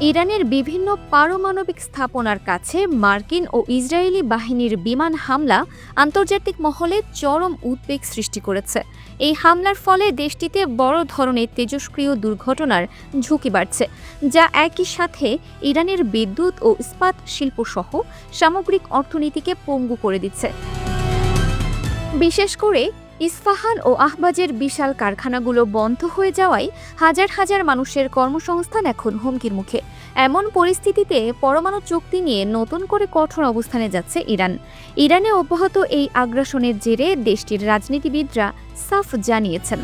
ইরানের বিভিন্ন পারমাণবিক স্থাপনার কাছে মার্কিন ও ইসরায়েলি বাহিনীর বিমান হামলা আন্তর্জাতিক মহলে চরম উদ্বেগ সৃষ্টি করেছে। এই হামলার ফলে দেশটিতে বড় ধরনের তেজস্ক্রিয় দুর্ঘটনার ঝুঁকি বাড়ছে, যা একই সাথে ইরানের বিদ্যুৎ ও ইস্পাত শিল্পসহ সামগ্রিক অর্থনীতিকে পঙ্গু করে দিচ্ছে। বিশেষ করে ইস্পাহান ও আহবাজের বিশাল কারখানাগুলো বন্ধ হয়ে যাওয়ায় হাজার হাজার মানুষের কর্মসংস্থান এখন হুমকির মুখে। এমন পরিস্থিতিতে পরমাণু চুক্তি নিয়ে নতুন করে কঠোর অবস্থানে যাচ্ছে ইরান। ইরানে অব্যাহত এই আগ্রাসনের জেরে দেশটির রাজনীতিবিদরা সাফ জানিয়েছেন,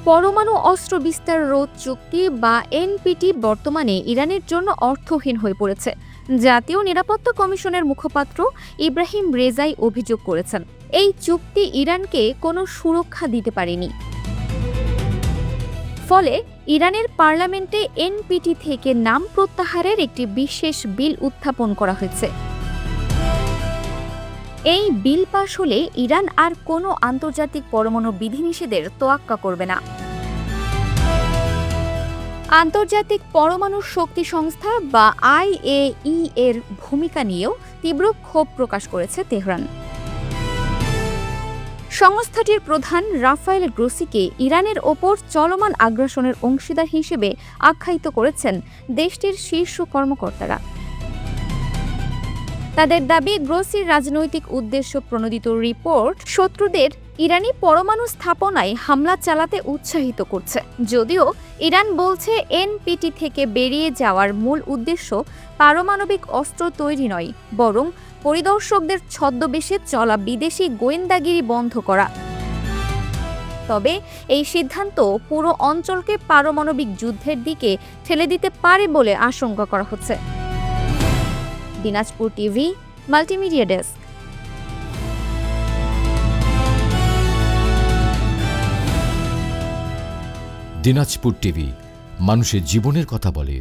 পরমাণু অস্ত্র বিস্তার রোধ চুক্তি বা এনপিটি বর্তমানে ইরানের জন্য অর্থহীন হয়ে পড়েছে। জাতীয় নিরাপত্তা কমিশনের মুখপাত্র ইব্রাহিম রেজাই অভিযোগ করেছেন, এই চুক্তি ইরানকে কোনো সুরক্ষা দিতে পারেনি। ফলে ইরানের পার্লামেন্টে এনপিটি থেকে নাম প্রত্যাহারের একটি বিশেষ বিল উত্থাপন করা হয়েছে। এই বিল পাশ হলে ইরান আর কোনো আন্তর্জাতিক পরমাণু বিধিনিষেধের তোয়াক্কা করবে না। আন্তর্জাতিক পরমাণু শক্তি সংস্থা বা আইএই এর ভূমিকা নিয়েও তীব্র ক্ষোভ প্রকাশ করেছে তেহরান। সংস্থাটির প্রধান রাফায়েল গ্রোসিকে ইরানের ওপর চলমান আগ্রাসনের অংশীদার হিসেবে আখ্যায়িত করেছেন দেশটির শীর্ষ কর্মকর্তারা। তাদের দাবি, গ্রোসির রাজনৈতিক উদ্দেশ্য প্রণোদিত রিপোর্ট শত্রুদের ইরানি পরমাণু স্থাপনায় হামলা চালাতে উৎসাহিত করছে। যদিও ইরান বলছে এনপিটি থেকে বেরিয়ে যাওয়ার মূল উদ্দেশ্য পারমাণবিক অস্ত্র তৈরি নয়, বরং পরিদর্শকদের ছদ্মবেশে চলা বিদেশি গোয়েন্দাগিরি বন্ধ করা। তবে এই সিদ্ধান্ত পুরো অঞ্চলকে পারমাণবিক যুদ্ধের দিকে ঠেলে দিতে পারে বলে আশঙ্কা করা হচ্ছে। Dinajpur TV, multimedia desk. Dinajpur TV, মানুষের জীবনের কথা বলে।